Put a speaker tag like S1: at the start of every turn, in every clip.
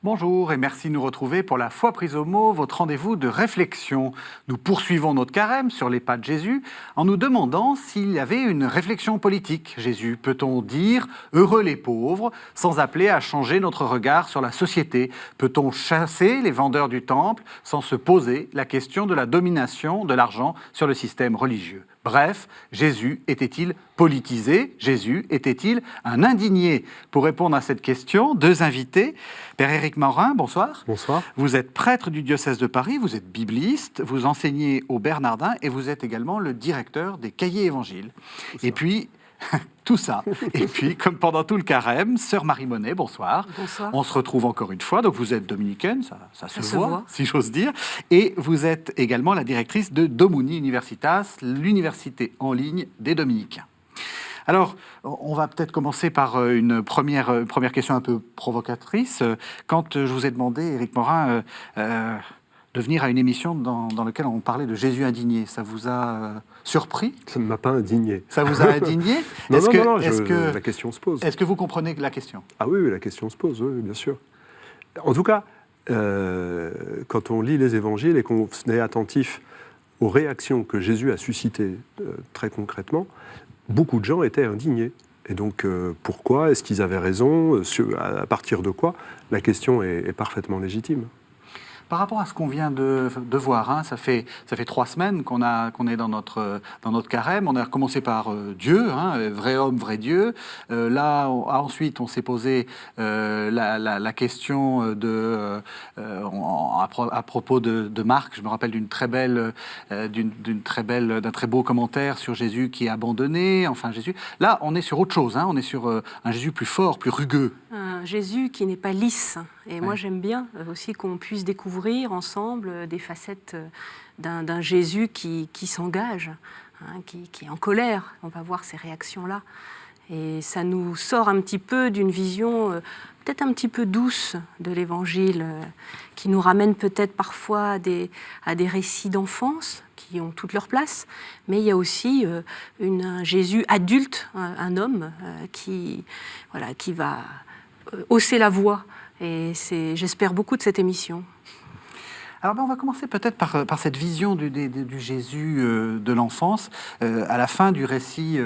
S1: Bonjour et merci de nous retrouver pour la foi prise au mot, votre rendez-vous de réflexion. Nous poursuivons notre carême sur les pas de Jésus en nous demandant s'il y avait une réflexion politique. Jésus, peut-on dire « heureux les pauvres » sans appeler à changer notre regard sur la société? Peut-on chasser les vendeurs du temple sans se poser la question de la domination de l'argent sur le système religieux? Bref, Jésus était-il politisé? Jésus était-il un indigné? Pour répondre à cette question, deux invités. Père Éric Morin, bonsoir.
S2: Bonsoir.
S1: Vous êtes prêtre du diocèse de Paris, vous êtes bibliste, vous enseignez aux Bernardins et vous êtes également le directeur des Cahiers Évangiles. Et puis, tout ça. Et puis, comme pendant tout le carême, sœur Marie Monet, bonsoir.
S3: Bonsoir.
S1: On se retrouve encore une fois. Donc, vous êtes dominicaine, ça se voit, si j'ose dire. Et vous êtes également la directrice de Domuni Universitas, l'université en ligne des dominicains. Alors, on va peut-être commencer par une première question un peu provocatrice. Quand je vous ai demandé, Éric Morin, de venir à une émission dans laquelle on parlait de Jésus indigné, ça vous a surpris?
S2: Ça ne m'a pas indigné.
S1: Ça vous a indigné?
S2: Non, la question se pose.
S1: Est-ce que vous comprenez la question?
S2: Ah oui, la question se pose, oui, bien sûr. En tout cas, quand on lit les évangiles et qu'on est attentif aux réactions que Jésus a suscitées très concrètement, beaucoup de gens étaient indignés. Et donc, pourquoi? Est-ce qu'ils avaient raison? À partir de quoi? La question est parfaitement légitime.
S1: Par rapport à ce qu'on vient de voir, hein, ça fait 3 semaines qu'on est dans notre carême. On a commencé par Dieu, hein, vrai homme, vrai Dieu. Ensuite, on s'est posé la question à propos de Marc. Je me rappelle d'un très beau commentaire sur Jésus qui est abandonné. Enfin, Jésus. Là, on est sur autre chose. Hein, on est sur un Jésus plus fort, plus rugueux.
S3: Un Jésus qui n'est pas lisse. Et
S1: ouais.
S3: Moi, j'aime bien aussi qu'on puisse découvrir ensemble des facettes d'un Jésus qui s'engage, hein, qui est en colère. On va voir ces réactions-là. Et ça nous sort un petit peu d'une vision peut-être un petit peu douce de l'Évangile, qui nous ramène peut-être parfois à des récits d'enfance qui ont toute leur place. Mais il y a aussi un Jésus adulte, un homme qui va hausser la voix. Et j'espère beaucoup de cette émission.
S1: Alors on va commencer peut-être par cette vision du Jésus de l'enfance. À la fin du récit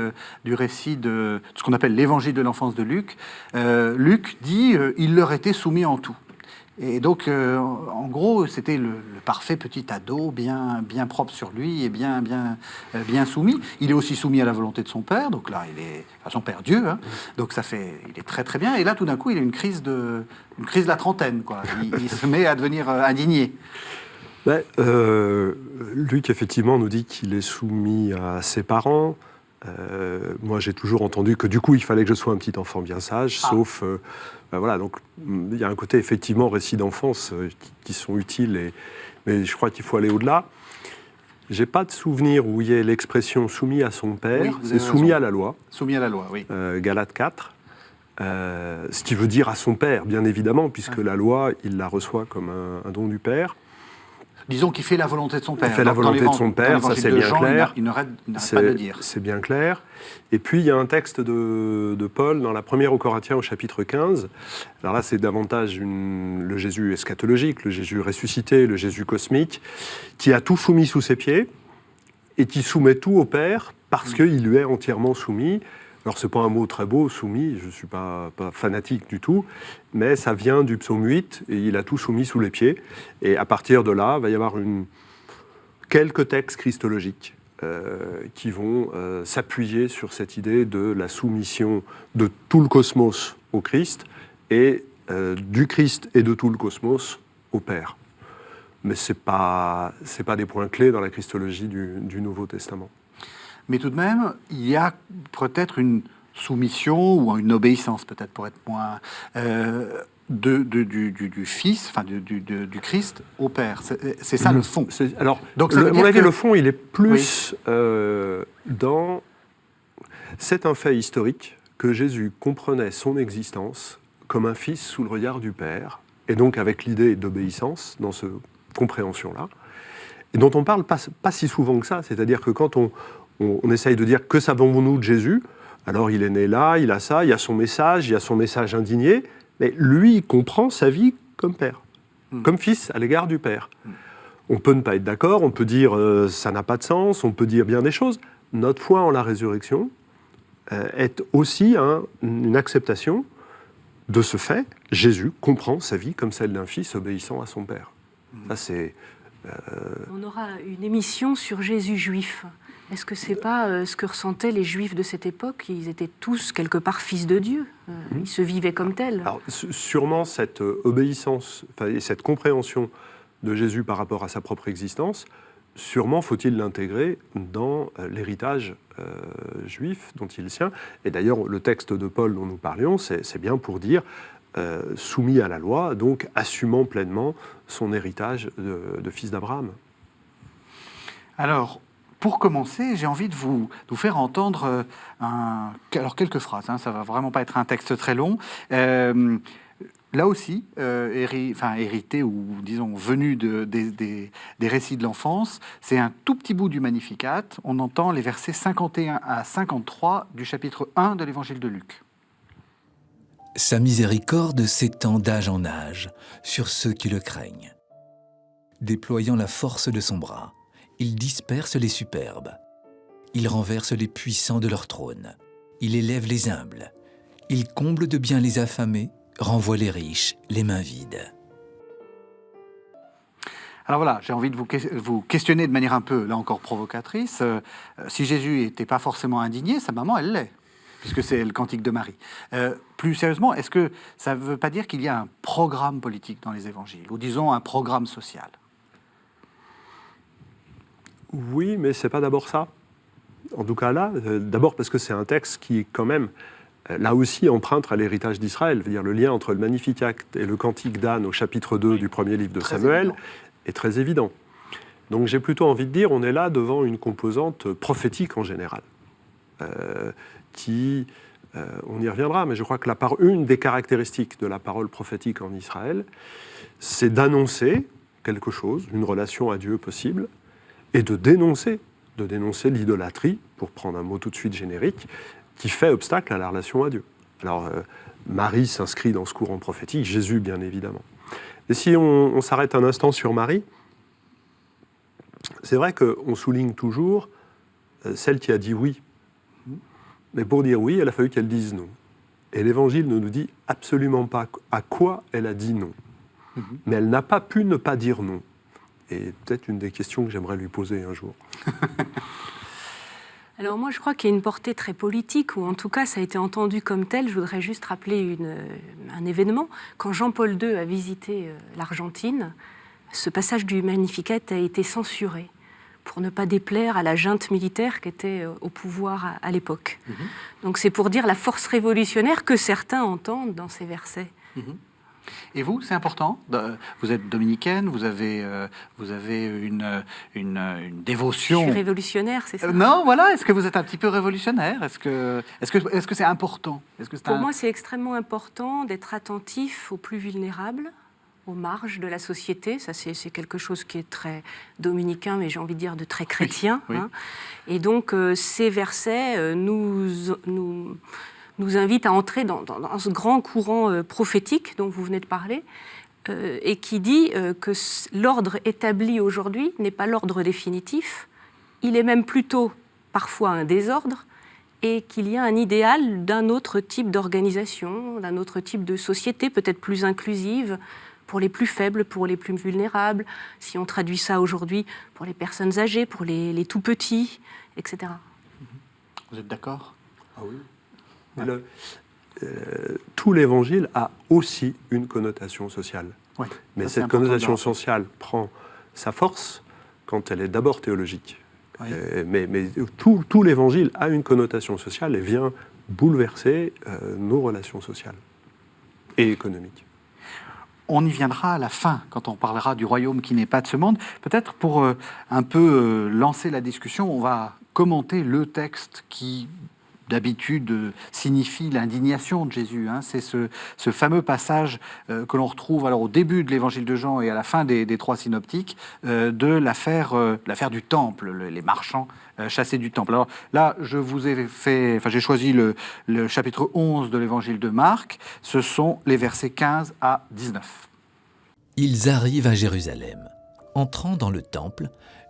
S1: de ce qu'on appelle l'évangile de l'enfance de Luc, Luc dit « il leur était soumis en tout ». Et donc, en gros, c'était le parfait petit ado, bien propre sur lui et bien soumis. Il est aussi soumis à la volonté de son père, donc là, il est son père Dieu, hein, donc il est très très bien. Et là, tout d'un coup, il a une crise de la trentaine, quoi. Il se met à devenir indigné.
S2: Luc, effectivement, nous dit qu'il est soumis à ses parents. Moi, j'ai toujours entendu que du coup, il fallait que je sois un petit enfant bien sage, sauf... voilà, donc il y a un côté effectivement récits d'enfance qui sont utiles, mais je crois qu'il faut aller au-delà. J'ai pas de souvenir où il y ait l'expression soumis à son père,
S1: oui,
S2: c'est soumis à la loi.
S1: Soumis à la loi, oui.
S2: Galates 4, ce qui veut dire à son père, bien évidemment, puisque la loi, il la reçoit comme un don du père.
S1: Disons qu'il fait la volonté de son père.
S2: Il fait la volonté de son père, ça c'est bien clair.
S1: Il n'arrête pas de le dire.
S2: C'est bien clair. Et puis il y a un texte de Paul dans la première aux Corinthiens au chapitre 15. Alors là c'est davantage le Jésus eschatologique, le Jésus ressuscité, le Jésus cosmique, qui a tout soumis sous ses pieds et qui soumet tout au Père parce qu'il lui est entièrement soumis. Alors, ce n'est pas un mot très beau, soumis, je ne suis pas fanatique du tout, mais ça vient du psaume 8, et il a tout soumis sous les pieds. Et à partir de là, il va y avoir quelques textes christologiques qui vont s'appuyer sur cette idée de la soumission de tout le cosmos au Christ, et du Christ et de tout le cosmos au Père. Mais ce n'est pas des points clés dans la christologie du Nouveau Testament.
S1: Mais tout de même, il y a peut-être une soumission ou une obéissance, peut-être pour être moins, du Fils, enfin du Christ au Père. C'est ça le fond.
S2: Alors, donc, à mon avis, le fond, il est plus dans... C'est un fait historique que Jésus comprenait son existence comme un fils sous le regard du Père, et donc avec l'idée d'obéissance dans cette compréhension-là, et dont on parle pas si souvent que ça. C'est-à-dire que quand on essaye de dire que savons-nous de Jésus, alors il est né là, il a ça, il y a son message indigné, mais lui il comprend sa vie comme père, comme fils à l'égard du père. On peut ne pas être d'accord, on peut dire ça n'a pas de sens, on peut dire bien des choses. Notre foi en la résurrection est aussi une acceptation de ce fait. Jésus comprend sa vie comme celle d'un fils obéissant à son père. Ça, c'est...
S3: On aura une émission sur Jésus juif. Est-ce que c'est pas ce que ressentaient les Juifs de cette époque? Ils étaient tous quelque part fils de Dieu. Ils se vivaient comme tels.
S2: Alors, sûrement cette obéissance et cette compréhension de Jésus par rapport à sa propre existence, sûrement faut-il l'intégrer dans l'héritage juif dont il est sien. Et d'ailleurs, le texte de Paul dont nous parlions, c'est bien pour dire soumis à la loi, donc assumant pleinement son héritage de fils d'Abraham.
S1: Alors, pour commencer, j'ai envie de vous faire entendre quelques phrases. Ça ne va vraiment pas être un texte très long. Là aussi, hérité ou disons venu des récits de l'enfance, c'est un tout petit bout du Magnificat. On entend les versets 51 à 53 du chapitre 1 de l'Évangile de Luc.
S4: Sa miséricorde s'étend d'âge en âge sur ceux qui le craignent. Déployant la force de son bras, il disperse les superbes. Il renverse les puissants de leur trône. Il élève les humbles. Il comble de bien les affamés, renvoie les riches, les mains vides.
S1: Alors voilà, j'ai envie de vous questionner de manière un peu, là encore, provocatrice. Si Jésus n'était pas forcément indigné, sa maman, elle l'est, puisque c'est le cantique de Marie. Plus sérieusement, est-ce que ça ne veut pas dire qu'il y a un programme politique dans les évangiles, ou disons un programme social?
S2: Oui, mais ce n'est pas d'abord ça. En tout cas là, d'abord parce que c'est un texte qui, quand même, là aussi emprunte à l'héritage d'Israël. Je veux dire, le lien entre le Magnificat et le Cantique d'Anne au chapitre 2 du premier livre de Samuel est très évident. Donc j'ai plutôt envie de dire, on est là devant une composante prophétique en général, on y reviendra, mais je crois que une des caractéristiques de la parole prophétique en Israël, c'est d'annoncer quelque chose, une relation à Dieu possible, et de dénoncer l'idolâtrie, pour prendre un mot tout de suite générique, qui fait obstacle à la relation à Dieu. Alors, Marie s'inscrit dans ce courant prophétique, Jésus, bien évidemment. Et si on s'arrête un instant sur Marie, c'est vrai qu'on souligne toujours celle qui a dit oui. Mais pour dire oui, elle a fallu qu'elle dise non. Et l'Évangile ne nous dit absolument pas à quoi elle a dit non. Mais elle n'a pas pu ne pas dire non. Et peut-être une des questions que j'aimerais lui poser un jour.
S3: Alors moi, je crois qu'il y a une portée très politique, ou en tout cas, ça a été entendu comme tel. Je voudrais juste rappeler un événement. Quand Jean-Paul II a visité l'Argentine, ce passage du Magnificat a été censuré pour ne pas déplaire à la junte militaire qui était au pouvoir à l'époque. Donc c'est pour dire la force révolutionnaire que certains entendent dans ces versets.
S1: Et vous, c'est important. Vous êtes dominicaine, vous avez une dévotion.
S3: Je suis révolutionnaire, c'est ça?
S1: Non, voilà. Est-ce que vous êtes un petit peu révolutionnaire? Est-ce que c'est important?
S3: Pour moi, c'est extrêmement important d'être attentif aux plus vulnérables, aux marges de la société. Ça, c'est quelque chose qui est très dominicain, mais j'ai envie de dire de très chrétien.
S1: Oui.
S3: Et donc, ces versets nous invite à entrer dans ce grand courant prophétique dont vous venez de parler, et qui dit que l'ordre établi aujourd'hui n'est pas l'ordre définitif, il est même plutôt parfois un désordre, et qu'il y a un idéal d'un autre type d'organisation, d'un autre type de société, peut-être plus inclusive, pour les plus faibles, pour les plus vulnérables, si on traduit ça aujourd'hui, pour les personnes âgées, pour les tout-petits, etc.
S1: Vous êtes d'accord?
S2: Ah oui. Tout l'Évangile a aussi une connotation sociale.
S1: Oui,
S2: mais cette connotation sociale prend sa force quand elle est d'abord théologique. Oui. Mais tout l'Évangile a une connotation sociale et vient bouleverser nos relations sociales et économiques.
S1: On y viendra à la fin, quand on parlera du royaume qui n'est pas de ce monde. Peut-être pour un peu lancer la discussion, on va commenter le texte qui d'habitude signifie l'indignation de Jésus. C'est ce fameux passage que l'on retrouve alors au début de l'évangile de Jean et à la fin des trois synoptiques de l'affaire du temple, les marchands chassés du temple. Alors là, j'ai choisi le chapitre 11 de l'évangile de Marc. Ce sont les versets 15 à 19.
S4: Ils arrivent à Jérusalem. Entrant dans le temple,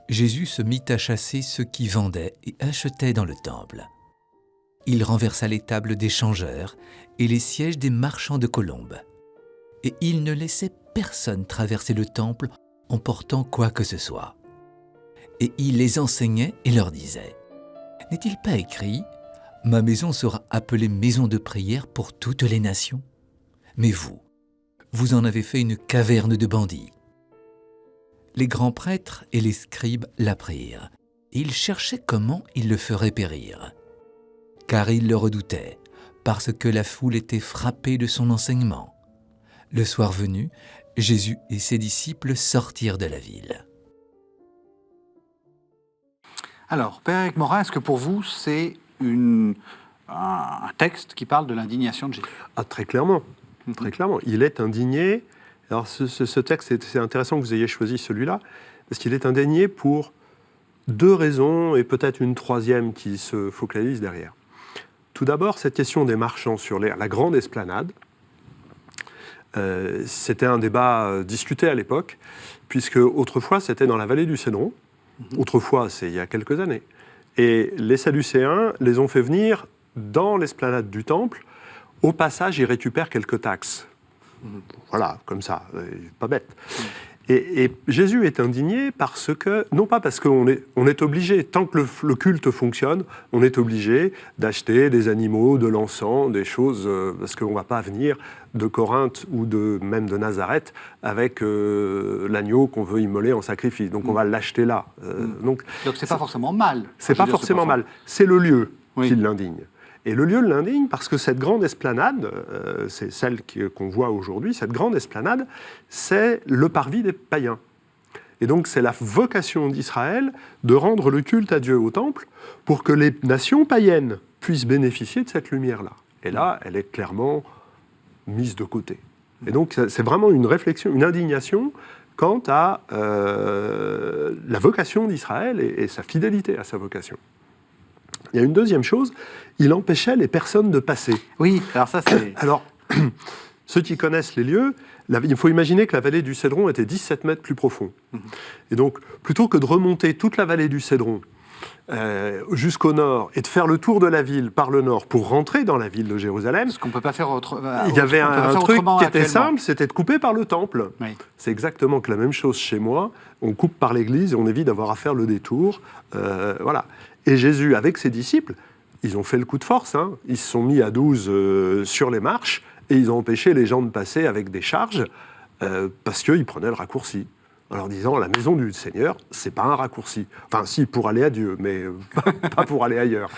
S4: Jésus se mit à chasser ceux qui vendaient et achetaient dans le temple. Il renversa les tables des changeurs et les sièges des marchands de colombes. Et il ne laissait personne traverser le temple en portant quoi que ce soit. Et il les enseignait et leur disait : « N'est-il pas écrit : Ma maison sera appelée maison de prière pour toutes les nations ? Mais vous en avez fait une caverne de bandits. » Les grands prêtres et les scribes l'apprirent, et ils cherchaient comment ils le feraient périr. Car ils le redoutaient, parce que la foule était frappée de son enseignement. Le soir venu, Jésus et ses disciples sortirent de la ville.
S1: Alors, Père Éric Morin, est-ce que pour vous, c'est un texte qui parle de l'indignation de Jésus ?
S2: Ah, très clairement. Très clairement. Il est indigné. Alors, ce texte, c'est intéressant que vous ayez choisi celui-là, parce qu'il est indigné pour deux raisons, et peut-être une troisième qui se focalise derrière. Tout d'abord, cette question des marchands sur la grande esplanade, c'était un débat discuté à l'époque, puisque autrefois, c'était dans la vallée du Cédron. Autrefois, c'est il y a quelques années. Et les Sadducéens les ont fait venir dans l'esplanade du temple. Au passage, ils récupèrent quelques taxes. Voilà, comme ça, pas bête. Et Jésus est indigné parce que, non pas parce qu'on est obligé, tant que le culte fonctionne, on est obligé d'acheter des animaux, de l'encens, des choses, parce qu'on ne va pas venir de Corinthe ou même de Nazareth avec l'agneau qu'on veut immoler en sacrifice. Donc on va l'acheter là.
S1: Donc c'est pas forcément mal.
S2: C'est pas forcément mal. C'est le lieu qui
S1: Oui.
S2: l'indigne. Et le lieu l'indigne parce que cette grande esplanade, c'est celle qu'on voit aujourd'hui, cette grande esplanade, c'est le parvis des païens. Et donc c'est la vocation d'Israël de rendre le culte à Dieu au temple pour que les nations païennes puissent bénéficier de cette lumière-là. Et là, elle est clairement mise de côté. Et donc c'est vraiment une réflexion, une indignation quant à la vocation d'Israël et sa fidélité à sa vocation. Il y a une deuxième chose, il empêchait les personnes de passer.
S1: Oui, alors ça c'est...
S2: Alors, ceux qui connaissent les lieux, il faut imaginer que la vallée du Cédron était 17 mètres plus profond. Et donc, plutôt que de remonter toute la vallée du Cédron jusqu'au nord et de faire le tour de la ville par le nord pour rentrer dans la ville de Jérusalem,
S1: Ce qu'on ne peut pas faire
S2: il y avait un truc qui était simple, c'était de couper par le temple.
S1: Oui.
S2: C'est exactement que la même chose chez moi. On coupe par l'église et on évite d'avoir à faire le détour. Voilà. Et Jésus, avec ses disciples, ils ont fait le coup de force. Ils se sont mis à 12 sur les marches et ils ont empêché les gens de passer avec des charges parce qu'ils prenaient le raccourci. En leur disant, la maison du Seigneur, c'est pas un raccourci. Enfin, si, pour aller à Dieu, mais pas pour aller ailleurs.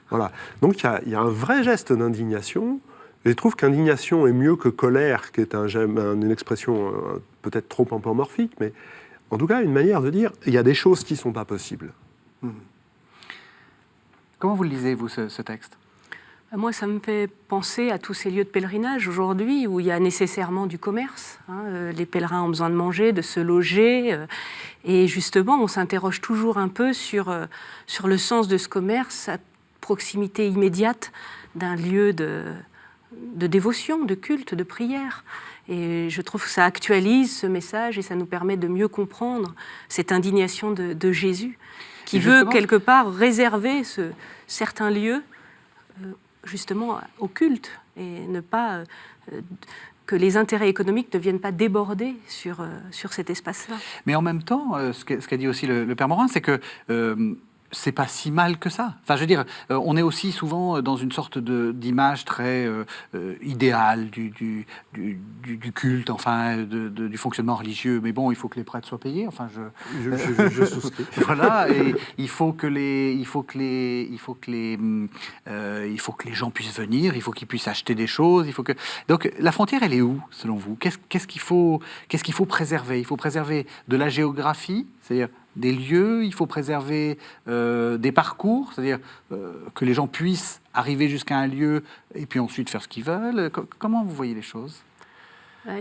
S2: Voilà. Donc, il y a un vrai geste d'indignation. Et je trouve qu'indignation est mieux que colère, qui est une expression peut-être trop anthropomorphique, mais en tout cas, une manière de dire, il y a des choses qui ne sont pas possibles.
S1: Comment vous le lisez, vous, ce texte ?
S3: Moi, ça me fait penser à tous ces lieux de pèlerinage aujourd'hui où il y a nécessairement du commerce. Les pèlerins ont besoin de manger, de se loger. Et justement, on s'interroge toujours un peu sur le sens de ce commerce à proximité immédiate d'un lieu de dévotion, de culte, de prière. Et je trouve que ça actualise ce message et ça nous permet de mieux comprendre cette indignation de Jésus qui veut quelque part réserver certains lieux justement au culte et ne pas que les intérêts économiques ne viennent pas déborder sur cet espace-là.
S1: Mais en même temps, ce qu'a dit aussi le Père Morin, c'est que c'est pas si mal que ça. Enfin, je veux dire, on est aussi souvent dans une sorte d'image très idéale du culte, enfin, du fonctionnement religieux. Mais bon, il faut que les prêtres soient payés. Enfin,
S2: Je souscris.
S1: Voilà, et il faut que les gens puissent venir. Il faut qu'ils puissent acheter des choses. Donc, la frontière, elle est où, selon vous ? Qu'est-ce qu'il faut préserver ? Il faut préserver de la géographie, c'est-à-dire des lieux, il faut préserver des parcours, c'est-à-dire que les gens puissent arriver jusqu'à un lieu et puis ensuite faire ce qu'ils veulent. Comment vous voyez les choses ?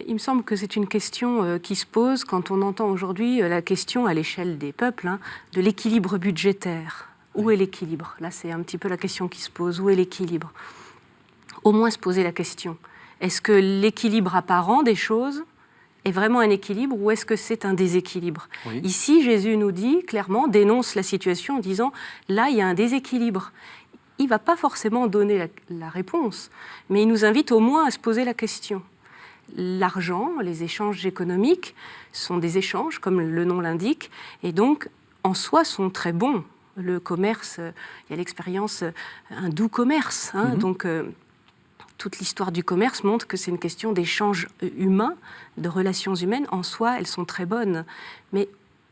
S3: Il me semble que c'est une question qui se pose quand on entend aujourd'hui la question à l'échelle des peuples de l'équilibre budgétaire. Où est l'équilibre ? Là, c'est un petit peu la question qui se pose. Où est l'équilibre ? Au moins se poser la question. Est-ce que l'équilibre apparent des choses est vraiment un équilibre ou est-ce que c'est un déséquilibre?
S1: Oui.
S3: Ici, Jésus nous dit clairement, dénonce la situation en disant là, il y a un déséquilibre. Il ne va pas forcément donner la réponse, mais il nous invite au moins à se poser la question. L'argent, les échanges économiques sont des échanges, comme le nom l'indique, et donc en soi sont très bons. Le commerce, il y a l'expérience, un doux commerce, donc toute l'histoire du commerce montre que c'est une question d'échanges humains, de relations humaines. En soi, elles sont très bonnes. Mais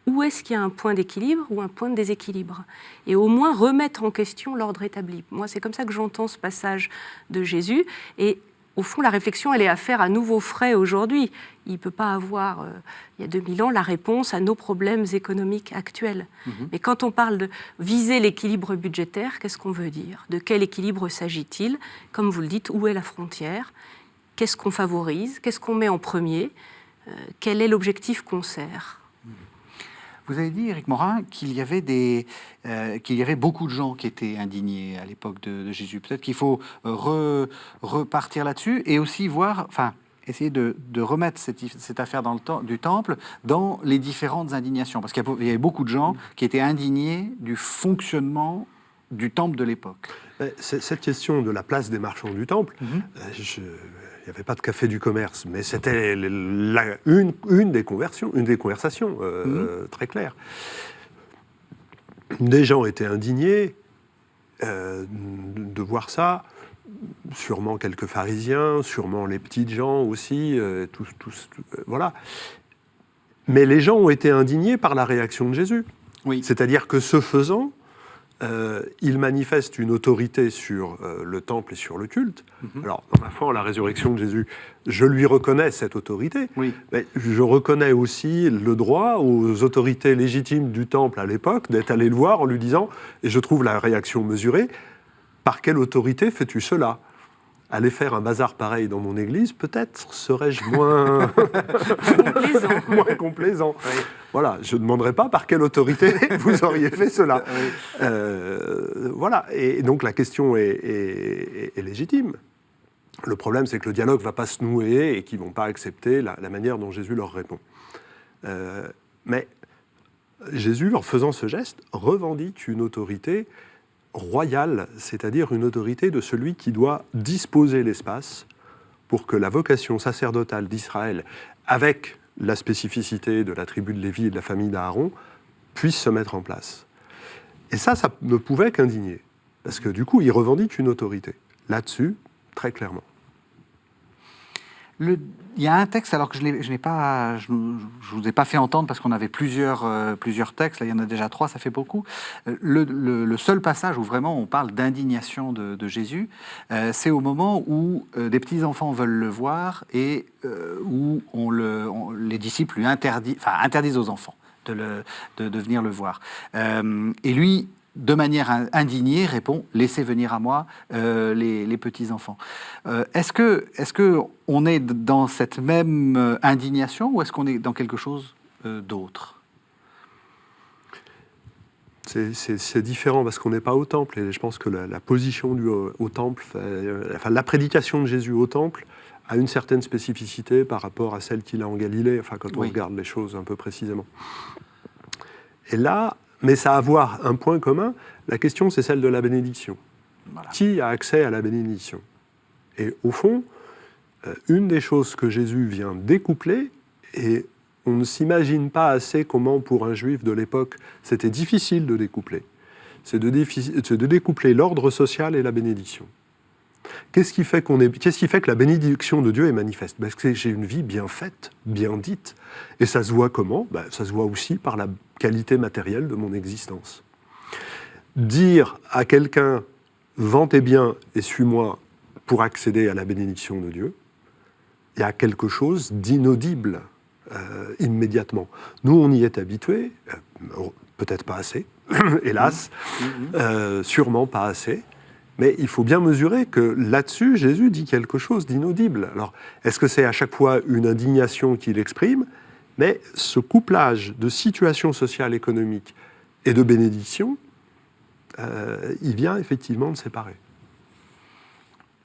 S3: où est-ce qu'il y a un point d'équilibre ou un point de déséquilibre? Et au moins remettre en question l'ordre établi. Moi, c'est comme ça que j'entends ce passage de Jésus. Et au fond, la réflexion, elle est à faire à nouveau frais aujourd'hui. Il ne peut pas avoir, il y a 2000 ans, la réponse à nos problèmes économiques actuels. Mais quand on parle de viser l'équilibre budgétaire, qu'est-ce qu'on veut dire? De quel équilibre s'agit-il? Comme vous le dites, où est la frontière? Qu'est-ce qu'on favorise? Qu'est-ce qu'on met en premier? Quel est l'objectif qu'on sert?
S1: Vous avez dit, Éric Morin, qu'il y avait beaucoup de gens qui étaient indignés à l'époque de Jésus. Peut-être qu'il faut repartir là-dessus et aussi voir, enfin, essayer de remettre cette affaire du temple dans les différentes indignations. Parce qu'il y avait beaucoup de gens qui étaient indignés du fonctionnement du temple de l'époque.
S2: Cette question de la place des marchands du temple, il n'y avait pas de café du commerce, mais c'était une des conversations très claires. Des gens étaient indignés de voir ça, sûrement quelques pharisiens, sûrement les petites gens aussi, voilà. Mais les gens ont été indignés par la réaction de Jésus.
S1: Oui.
S2: C'est-à-dire que ce faisant, il manifeste une autorité sur le temple et sur le culte. Alors, dans la foi en la résurrection de Jésus, je lui reconnais cette autorité, mais je reconnais aussi le droit aux autorités légitimes du temple à l'époque d'être allé le voir en lui disant, et je trouve la réaction mesurée, « Par quelle autorité fais-tu cela ?» Aller faire un bazar pareil dans mon église, peut-être serais-je moins complaisant. Oui. Voilà, je ne demanderai pas par quelle autorité vous auriez fait cela. Voilà, et donc la question est légitime. Le problème, c'est que le dialogue ne va pas se nouer et qu'ils ne vont pas accepter la manière dont Jésus leur répond. Mais Jésus, en faisant ce geste, revendique une autorité royale, c'est-à-dire une autorité de celui qui doit disposer l'espace pour que la vocation sacerdotale d'Israël, avec la spécificité de la tribu de Lévi et de la famille d'Aaron, puisse se mettre en place. Et ça ne pouvait qu'indigner, parce que du coup, il revendique une autorité. Là-dessus, très clairement.
S1: Il y a un texte, alors que je ne vous ai pas fait entendre parce qu'on avait plusieurs textes, là il y en a déjà 3, ça fait beaucoup. Le seul passage où vraiment on parle d'indignation de Jésus, c'est au moment où des petits-enfants veulent le voir et où les disciples lui interdisent aux enfants de venir le voir. Et lui, de manière indignée, répond « Laissez venir à moi les petits-enfants ». Est-ce que on est dans cette même indignation ou est-ce qu'on est dans quelque chose d'autre?
S2: C'est différent parce qu'on n'est pas au temple et je pense que la position au temple, la prédication de Jésus au temple a une certaine spécificité par rapport à celle qu'il a en Galilée, quand on regarde les choses un peu précisément. Et là, mais ça a à voir un point commun. La question, c'est celle de la bénédiction. Voilà. Qui a accès à la bénédiction? Et au fond, une des choses que Jésus vient découpler, et on ne s'imagine pas assez comment, pour un juif de l'époque, c'était difficile de découpler, c'est de découpler l'ordre social et la bénédiction. Qu'est-ce qui fait que la bénédiction de Dieu est manifeste? Parce que j'ai une vie bien faite, bien dite. Et ça se voit comment? Ça se voit aussi par la qualité matérielle de mon existence. Dire à quelqu'un « vends tes biens et suis-moi » pour accéder à la bénédiction de Dieu, il y a quelque chose d'inaudible immédiatement. Nous, on y est habitués, peut-être pas assez, hélas, sûrement pas assez. Mais il faut bien mesurer que là-dessus, Jésus dit quelque chose d'inaudible. Alors, est-ce que c'est à chaque fois une indignation qu'il exprime? Mais ce couplage de situation sociale, économique et de bénédiction, il vient effectivement de séparer.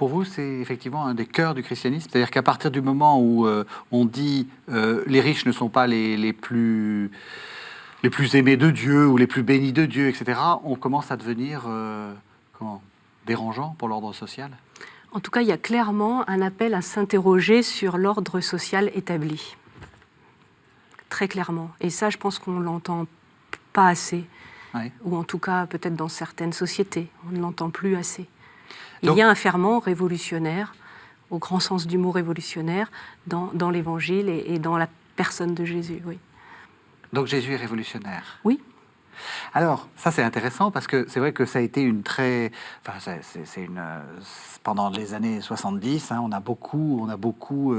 S1: pour vous, c'est effectivement un des cœurs du christianisme. C'est-à-dire qu'à partir du moment où on dit les riches ne sont pas les plus aimés de Dieu ou les plus bénis de Dieu, etc., on commence à devenir dérangeant pour l'ordre social.
S3: En tout cas, il y a clairement un appel à s'interroger sur l'ordre social établi. Très clairement. Et ça, je pense qu'on ne l'entend pas assez.
S1: Oui.
S3: Ou en tout cas, peut-être dans certaines sociétés, on ne l'entend plus assez.
S1: Donc,
S3: il y a un ferment révolutionnaire, au grand sens du mot révolutionnaire, dans l'Évangile et dans la personne de Jésus, oui.
S1: Donc Jésus est révolutionnaire.
S3: Oui.
S1: Alors, ça c'est intéressant parce que c'est vrai que ça a été une très... Enfin, pendant les années 70, on a beaucoup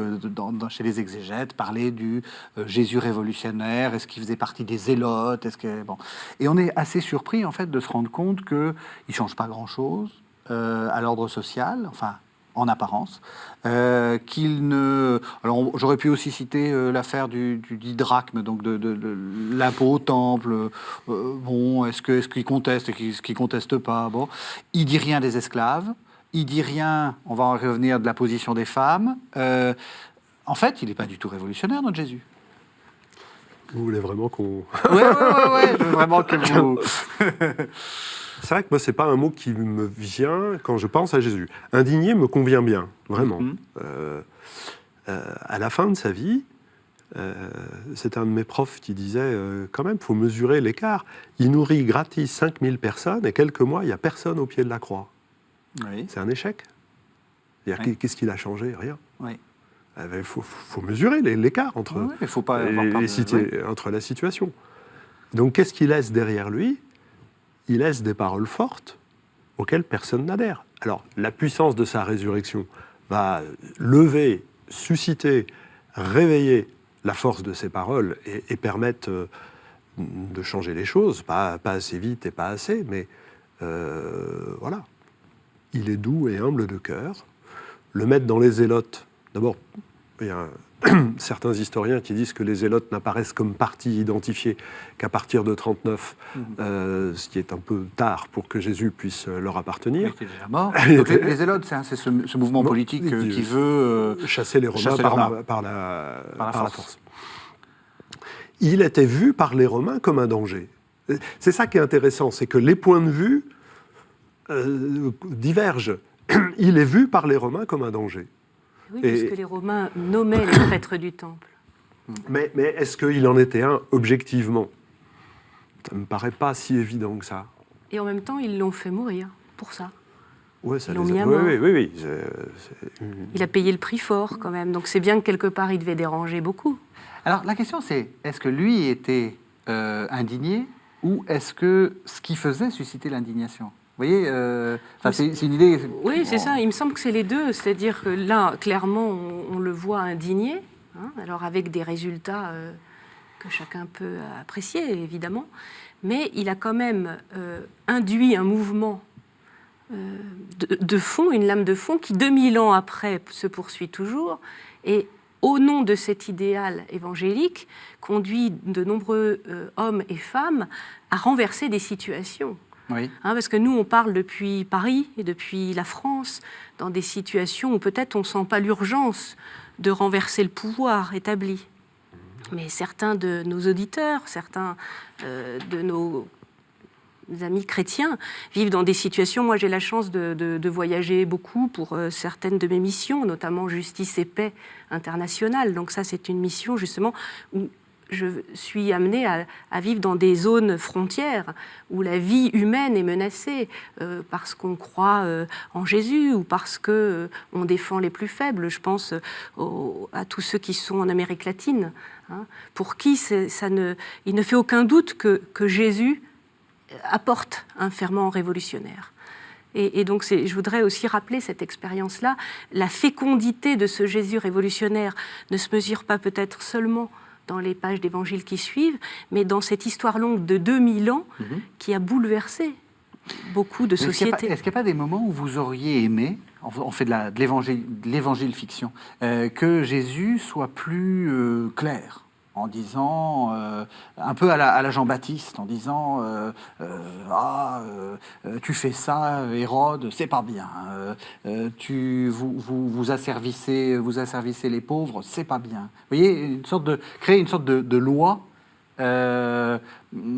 S1: chez les exégètes, parlé du Jésus révolutionnaire. Est-ce qu'il faisait partie des zélotes? Et on est assez surpris en fait de se rendre compte qu'il ne change pas grand-chose à l'ordre social, enfin en apparence, qu'il ne... Alors j'aurais pu aussi citer l'affaire du drachme, donc de l'impôt au temple. Est-ce qu'il conteste, est-ce qu'il conteste pas? Bon, il dit rien des esclaves, il dit rien, on va en revenir, de la position des femmes. En fait, il n'est pas du tout révolutionnaire, notre Jésus.
S2: Vous voulez vraiment qu'on...
S1: Ouais, je veux vraiment que vous...
S2: C'est vrai que moi, c'est pas un mot qui me vient quand je pense à Jésus. Indigné me convient bien, vraiment. À la fin de sa vie, c'est un de mes profs qui disait quand même, il faut mesurer l'écart. Il nourrit gratis 5000 personnes et quelques mois, il n'y a personne au pied de la croix.
S1: Oui.
S2: C'est un échec.
S1: Oui.
S2: Qu'est-ce qu'il a changé? Rien.
S1: Oui.
S2: Il faut mesurer l'écart entre,
S1: faut pas avoir peur
S2: entre la situation. Donc, qu'est-ce qu'il laisse derrière lui? Il laisse des paroles fortes auxquelles personne n'adhère. Alors, la puissance de sa résurrection va lever, susciter, réveiller la force de ses paroles et permettre de changer les choses, pas assez vite et pas assez, mais voilà. Il est doux et humble de cœur. Le mettre dans les zélotes, d'abord, il y a certains historiens qui disent que les zélotes n'apparaissent comme parti identifié qu'à partir de 39, ce qui est un peu tard pour que Jésus puisse leur appartenir.
S1: Il était déjà mort. Donc, les zélotes, c'est ce mouvement politique qui veut
S2: chasser les Romains par la force. Il était vu par les Romains comme un danger. C'est ça qui est intéressant, c'est que les points de vue divergent. Il est vu par les Romains comme un danger.
S3: Oui, puisque les Romains nommaient les prêtres du temple.
S2: Mais est-ce qu'il en était un objectivement? Ça ne me paraît pas si évident que ça.
S3: Et en même temps, ils l'ont fait mourir pour ça.
S2: Ouais, ça
S3: Ils l'ont mis à mort.
S2: Oui.
S3: Il a payé le prix fort quand même, donc c'est bien que quelque part il devait déranger beaucoup.
S1: Alors la question c'est, est-ce que lui était indigné ou est-ce que ce qu'il faisait suscitait l'indignation? Vous voyez, c'est une idée...
S3: Oui, c'est ça, il me semble que c'est les deux, c'est-à-dire que là, clairement, on le voit indigné, alors avec des résultats que chacun peut apprécier, évidemment, mais il a quand même induit un mouvement de fond, une lame de fond qui, 2000 ans après, se poursuit toujours, et au nom de cet idéal évangélique, conduit de nombreux hommes et femmes à renverser des situations.
S1: Oui.
S3: Parce que nous, on parle depuis Paris et depuis la France, dans des situations où peut-être on ne sent pas l'urgence de renverser le pouvoir établi. Mais certains de nos auditeurs, certains de nos amis chrétiens vivent dans des situations... Moi, j'ai la chance de voyager beaucoup pour certaines de mes missions, notamment Justice et Paix internationale. Donc ça, c'est une mission, justement, où je suis amenée à vivre dans des zones frontières où la vie humaine est menacée parce qu'on croit en Jésus ou parce qu'on défend les plus faibles. Je pense à tous ceux qui sont en Amérique latine, pour qui il ne fait aucun doute que Jésus apporte un ferment révolutionnaire. Et donc, je voudrais aussi rappeler cette expérience-là. La fécondité de ce Jésus révolutionnaire ne se mesure pas peut-être seulement dans les pages d'évangile qui suivent, mais dans cette histoire longue de 2000 ans qui a bouleversé beaucoup de sociétés.
S1: Est-ce qu'il n'y a pas des moments où vous auriez aimé, on fait de l'évangile fiction, que Jésus soit plus clair? en disant, un peu à la Jean-Baptiste, en disant tu fais ça, Hérode, c'est pas bien. Vous asservissez les pauvres, c'est pas bien. Vous voyez, créer une sorte de loi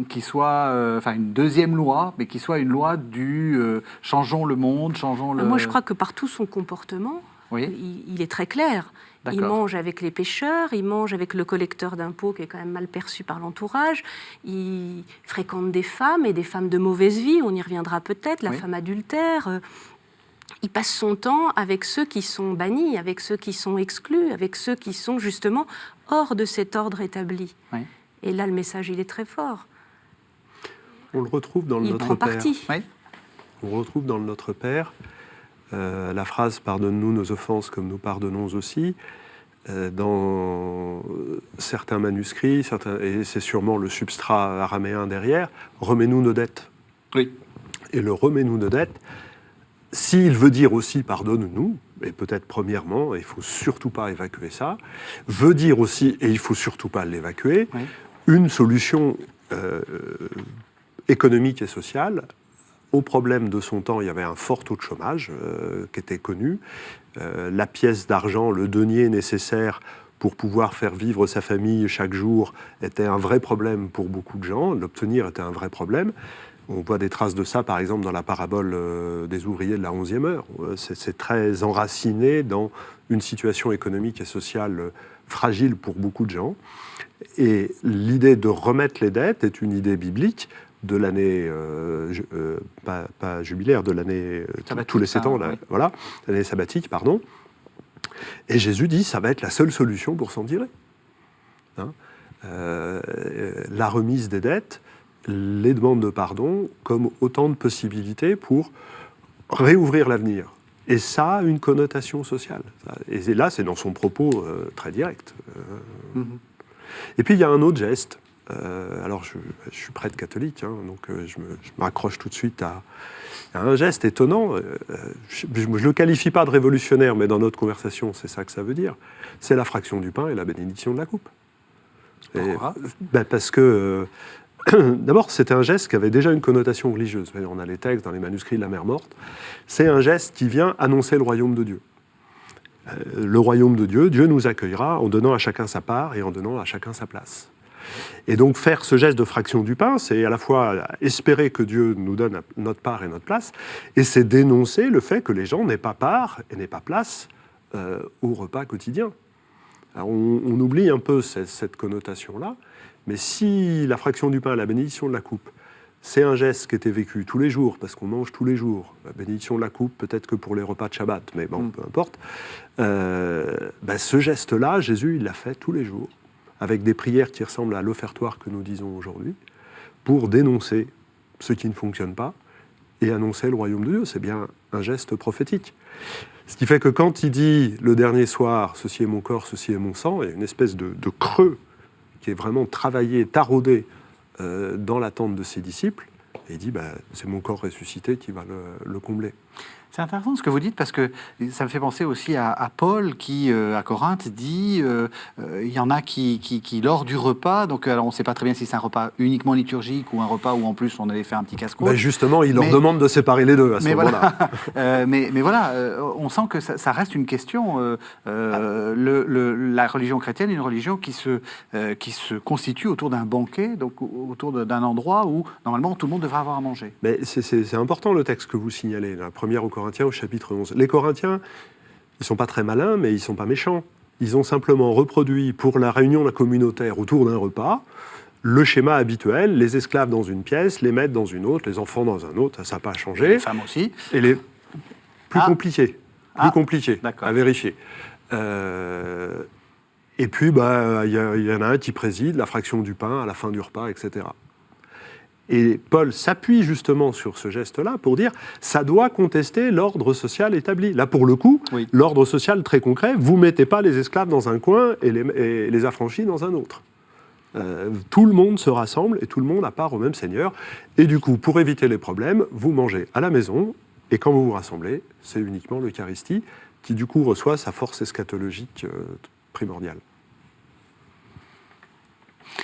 S1: qui soit, une deuxième loi, mais qui soit une loi du changeons le monde, changeons le...
S3: Moi, je crois que par tout son comportement,
S1: oui.
S3: il est très clair.
S1: D'accord.
S3: Il mange avec les pêcheurs, il mange avec le collecteur d'impôts qui est quand même mal perçu par l'entourage, il fréquente des femmes et des femmes de mauvaise vie, on y reviendra peut-être, la femme adultère. Il passe son temps avec ceux qui sont bannis, avec ceux qui sont exclus, avec ceux qui sont justement hors de cet ordre établi.
S1: Oui.
S3: Et là, le message, il est très fort.
S2: On le retrouve dans le Notre
S3: Père.
S2: Parti.
S1: Oui.
S2: On retrouve dans le Notre Père la phrase « Pardonne-nous nos offenses comme nous pardonnons aussi ». Dans certains manuscrits, et c'est sûrement le substrat araméen derrière, « Remets-nous nos dettes ».
S1: Oui.
S2: Et le « Remets-nous nos dettes », s'il veut dire aussi « Pardonne-nous », et peut-être premièrement, il ne faut surtout pas évacuer ça, veut dire aussi, et il ne faut surtout pas l'évacuer, une solution économique et sociale. Au problème de son temps, il y avait un fort taux de chômage qui était connu. La pièce d'argent, le denier nécessaire pour pouvoir faire vivre sa famille chaque jour était un vrai problème pour beaucoup de gens. L'obtenir était un vrai problème. On voit des traces de ça, par exemple, dans la parabole des ouvriers de la 11e heure. C'est très enraciné dans une situation économique et sociale fragile pour beaucoup de gens. Et l'idée de remettre les dettes est une idée biblique de l'année, pas jubilaire, de l'année tous les 7 ans, voilà, l'année sabbatique, pardon. Et Jésus dit, ça va être la seule solution pour s'en tirer. La remise des dettes, les demandes de pardon, comme autant de possibilités pour réouvrir l'avenir. Et ça a une connotation sociale. Et là, c'est dans son propos très direct. Et puis, il y a un autre geste. Alors, je suis prêtre catholique, donc je m'accroche tout de suite à un geste étonnant. Je ne le qualifie pas de révolutionnaire, mais dans notre conversation, c'est ça que ça veut dire. C'est la fraction du pain et la bénédiction de la coupe.
S1: Pourquoi ?
S2: Parce que, d'abord, c'était un geste qui avait déjà une connotation religieuse. On a les textes dans les manuscrits de la Mère morte. C'est un geste qui vient annoncer le royaume de Dieu. Le royaume de Dieu, Dieu nous accueillera en donnant à chacun sa part et en donnant à chacun sa place. Et donc faire ce geste de fraction du pain, c'est à la fois espérer que Dieu nous donne notre part et notre place, et c'est dénoncer le fait que les gens n'aient pas part et n'aient pas place au repas quotidien. Alors on oublie un peu cette connotation-là, mais si la fraction du pain et la bénédiction de la coupe, c'est un geste qui était vécu tous les jours, parce qu'on mange tous les jours, la bénédiction de la coupe, peut-être que pour les repas de Shabbat, mais bon, peu importe, ce geste-là, Jésus, il l'a fait tous les jours, avec des prières qui ressemblent à l'offertoire que nous disons aujourd'hui, pour dénoncer ce qui ne fonctionne pas et annoncer le royaume de Dieu. C'est bien un geste prophétique. Ce qui fait que quand il dit le dernier soir, ceci est mon corps, ceci est mon sang, il y a une espèce de creux qui est vraiment travaillé, taraudé dans l'attente de ses disciples, et il dit c'est mon corps ressuscité qui va le combler.
S1: C'est intéressant ce que vous dites, parce que ça me fait penser aussi à Paul qui, à Corinthe, dit il y en a qui lors du repas, donc alors on ne sait pas très bien si c'est un repas uniquement liturgique ou un repas où en plus on avait fait un petit casse-croûte.
S2: Justement, il leur demande de séparer les deux à ce moment-là.
S1: Mais voilà, on sent que ça reste une question. La religion chrétienne est une religion qui se constitue autour d'un banquet, donc autour d'un endroit où normalement tout le monde devrait avoir à manger.
S2: Mais c'est important le texte que vous signalez, la première aux Corinthiens au chapitre 11. Les Corinthiens, ils ne sont pas très malins, mais ils ne sont pas méchants. Ils ont simplement reproduit pour la réunion communautaire autour d'un repas le schéma habituel, les esclaves dans une pièce, les maîtres dans une autre, les enfants dans un autre, ça n'a pas changé.
S1: Les femmes aussi.
S2: Et les plus compliqués
S1: d'accord.
S2: à vérifier. Et puis, il y en a un qui préside la fraction du pain à la fin du repas, etc. Et Paul s'appuie justement sur ce geste-là pour dire ça doit contester l'ordre social établi. Là, pour le coup, l'ordre social très concret, vous ne mettez pas les esclaves dans un coin et les affranchis dans un autre. Tout le monde se rassemble et tout le monde a part au même Seigneur. Et du coup, pour éviter les problèmes, vous mangez à la maison et quand vous vous rassemblez, c'est uniquement l'Eucharistie qui du coup reçoit sa force eschatologique primordiale.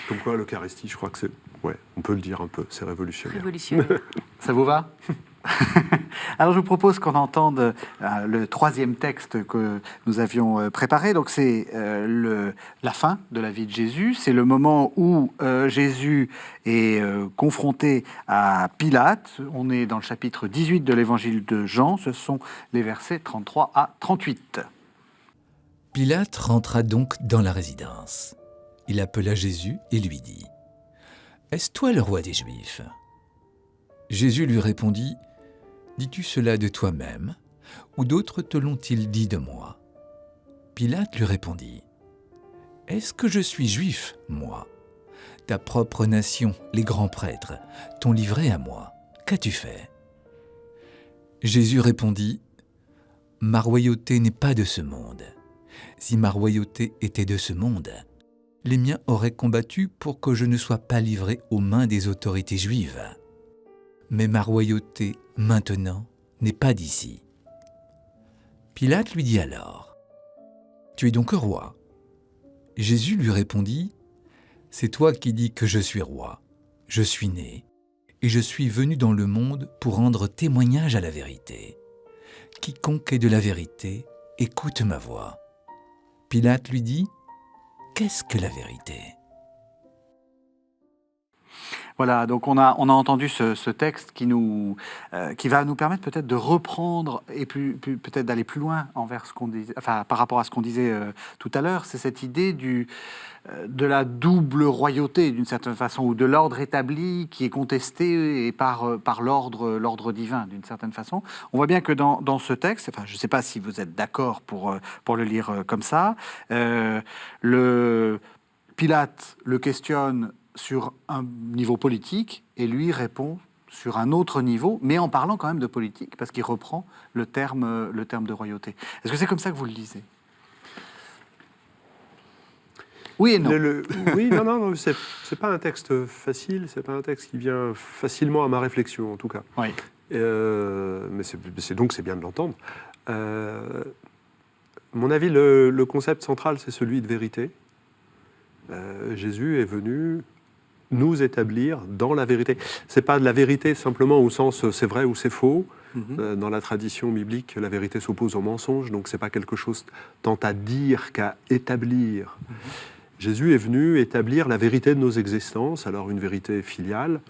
S2: Comme quoi, l'Eucharistie, je crois que c'est... Ouais, on peut le dire un peu, c'est révolutionnaire.
S3: Révolutionnaire.
S1: Ça vous va? Alors je vous propose qu'on entende le troisième texte que nous avions préparé. Donc c'est la fin de la vie de Jésus. C'est le moment où Jésus est confronté à Pilate. On est dans le chapitre 18 de l'évangile de Jean. Ce sont les versets 33 à 38.
S4: Pilate rentra donc dans la résidence. Il appela Jésus et lui dit : « Est-ce toi le roi des Juifs ? » Jésus lui répondit : « Dis-tu cela de toi-même, ou d'autres te l'ont-ils dit de moi ?» Pilate lui répondit : « Est-ce que je suis juif, moi ? Ta propre nation, les grands prêtres, t'ont livré à moi. Qu'as-tu fait ? » Jésus répondit : « Ma royauté n'est pas de ce monde. Si ma royauté était de ce monde, les miens auraient combattu pour que je ne sois pas livré aux mains des autorités juives. Mais ma royauté, maintenant, n'est pas d'ici. » Pilate lui dit alors : « Tu es donc roi ? » Jésus lui répondit : « C'est toi qui dis que je suis roi. Je suis né, et je suis venu dans le monde pour rendre témoignage à la vérité. Quiconque est de la vérité, écoute ma voix. » Pilate lui dit : « Qu'est-ce que la vérité ? »
S1: Voilà, donc on a entendu ce texte qui va nous permettre peut-être de reprendre et peut-être d'aller plus loin envers ce qu'on disait, enfin, par rapport à ce qu'on disait tout à l'heure. C'est cette idée de la double royauté, d'une certaine façon, ou de l'ordre établi qui est contesté et par l'ordre divin, d'une certaine façon. On voit bien que dans ce texte, enfin, je ne sais pas si vous êtes d'accord pour le lire comme ça, Pilate le questionne sur un niveau politique et lui répond sur un autre niveau, mais en parlant quand même de politique, parce qu'il reprend le terme de royauté. Est-ce que c'est comme ça que vous le lisez ? Oui et non.
S2: Oui, non, c'est pas un texte facile, c'est pas un texte qui vient facilement à ma réflexion, en tout cas.
S1: Oui.
S2: Mais c'est bien de l'entendre. Mon avis, le concept central, c'est celui de vérité. Jésus est venu nous établir dans la vérité. C'est pas de la vérité simplement au sens c'est vrai ou c'est faux. Dans la tradition biblique, la vérité s'oppose au mensonge, donc c'est pas quelque chose tant à dire qu'à établir. Jésus est venu établir la vérité de nos existences, alors une vérité filiale,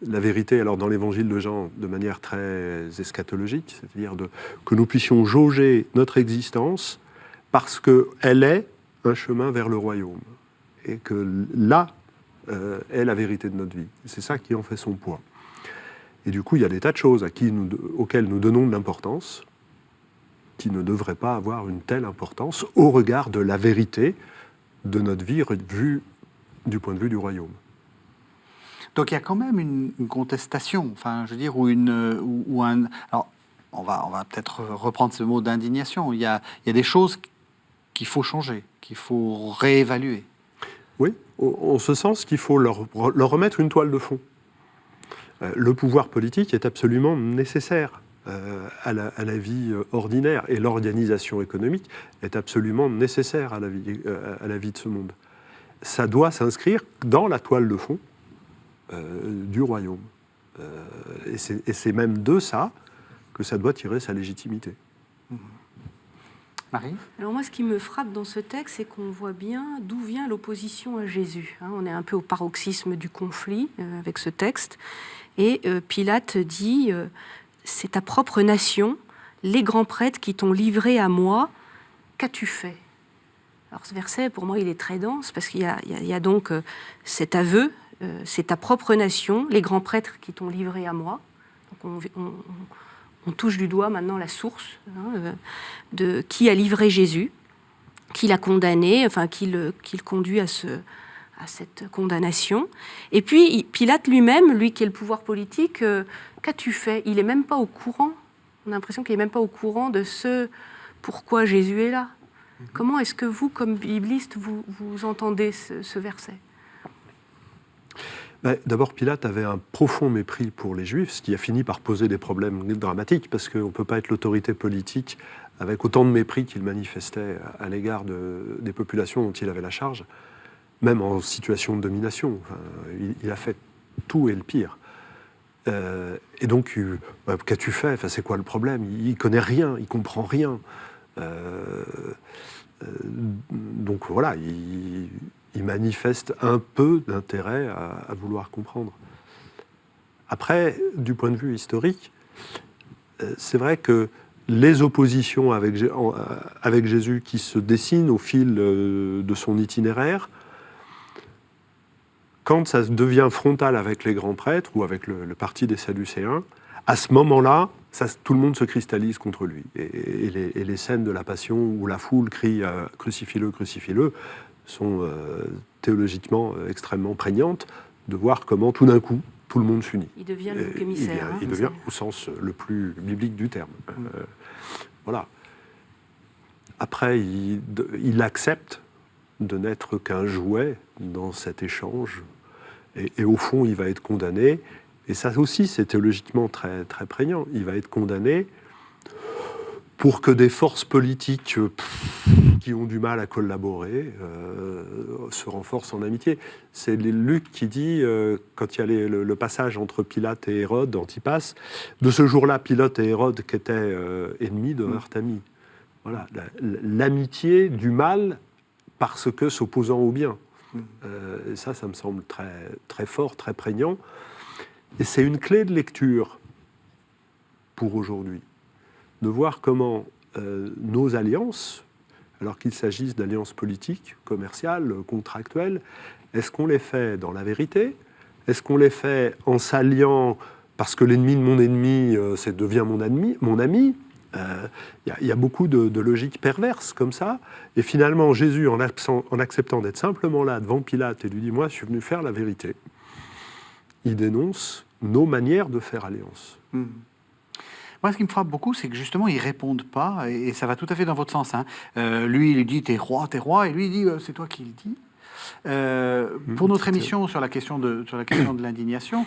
S2: la vérité alors dans l'évangile de Jean de manière très eschatologique, c'est-à-dire que nous puissions jauger notre existence parce qu'elle est un chemin vers le royaume. Et que là est la vérité de notre vie. C'est ça qui en fait son poids. Et du coup, il y a des tas de choses auxquelles nous donnons de l'importance, qui ne devraient pas avoir une telle importance au regard de la vérité de notre vie vue du point de vue du royaume.
S1: Donc il y a quand même une contestation, enfin, je veux dire, alors, on va peut-être reprendre ce mot d'indignation. Il y a des choses qu'il faut changer, qu'il faut réévaluer. Oui,
S2: en ce sens qu'il faut leur remettre une toile de fond. Le pouvoir politique est absolument nécessaire à la vie ordinaire et l'organisation économique est absolument nécessaire à la vie de ce monde. Ça doit s'inscrire dans la toile de fond du royaume. Et c'est même de ça que ça doit tirer sa légitimité.
S1: Marie ?
S3: Alors moi, ce qui me frappe dans ce texte, c'est qu'on voit bien d'où vient l'opposition à Jésus. On est un peu au paroxysme du conflit avec ce texte. Et Pilate dit c'est ta propre nation, les grands prêtres qui t'ont livré à moi, qu'as-tu fait ? Alors ce verset, pour moi, il est très dense, parce qu'il y a donc cet aveu, c'est ta propre nation, les grands prêtres qui t'ont livré à moi. Donc on touche du doigt maintenant la source de qui a livré Jésus, qui l'a condamné, enfin qui le conduit à cette condamnation. Et puis Pilate lui-même, lui qui est le pouvoir politique, qu'as-tu fait ? Il n'est même pas au courant. On a l'impression qu'il n'est même pas au courant de ce pourquoi Jésus est là. Comment est-ce que vous, comme bibliste, vous entendez ce verset ?
S2: D'abord, Pilate avait un profond mépris pour les Juifs, ce qui a fini par poser des problèmes dramatiques, parce qu'on ne peut pas être l'autorité politique avec autant de mépris qu'il manifestait à l'égard des populations dont il avait la charge. même en situation de domination. Enfin, il a fait tout et le pire. Et donc, qu'as-tu fait? Enfin, c'est quoi le problème? Il connaît rien, il comprend rien. Donc voilà, il manifeste un peu d'intérêt à vouloir comprendre. Après, du point de vue historique, c'est vrai que les oppositions avec Jésus qui se dessinent au fil de son itinéraire, quand ça devient frontal avec les grands prêtres ou avec le parti des Sadducéens, à ce moment-là, tout le monde se cristallise contre lui. Et les scènes de la Passion où la foule crie « Crucifie-le, crucifie-le » sont théologiquement extrêmement prégnantes de voir comment tout d'un coup, tout le monde s'unit.
S3: Il devient le bouc émissaire.
S2: Il devient au sens le plus biblique du terme. Voilà. Après, il accepte de n'être qu'un jouet dans cet échange. Et au fond, il va être condamné. Et ça aussi, c'est théologiquement très, très prégnant. Il va être condamné pour que des forces politiques qui ont du mal à collaborer se renforcent en amitié. C'est Luc qui dit, quand il y a le passage entre Pilate et Hérode, Antipas, de ce jour-là, Pilate et Hérode, qui étaient ennemis, devinrent amis. Voilà, l'amitié du mal parce que s'opposant au bien. Et ça me semble très, très fort, très prégnant. Et c'est une clé de lecture pour aujourd'hui, de voir comment nos alliances, alors qu'il s'agisse d'alliances politiques, commerciales, contractuelles, est-ce qu'on les fait dans la vérité? Est-ce qu'on les fait en s'alliant parce que l'ennemi de mon ennemi devient mon ami? Il y a beaucoup de logiques perverses comme ça. Et finalement, Jésus, en acceptant d'être simplement là devant Pilate et lui dit « Moi, je suis venu faire la vérité », il dénonce nos manières de faire alliance.
S1: Moi, ce qui me frappe beaucoup, c'est que justement, ils ne répondent pas, et ça va tout à fait dans votre sens. Hein. Lui, il lui dit « T'es roi », et lui, il dit « C'est toi qui le dis ». Pour notre émission sur la question de l'indignation,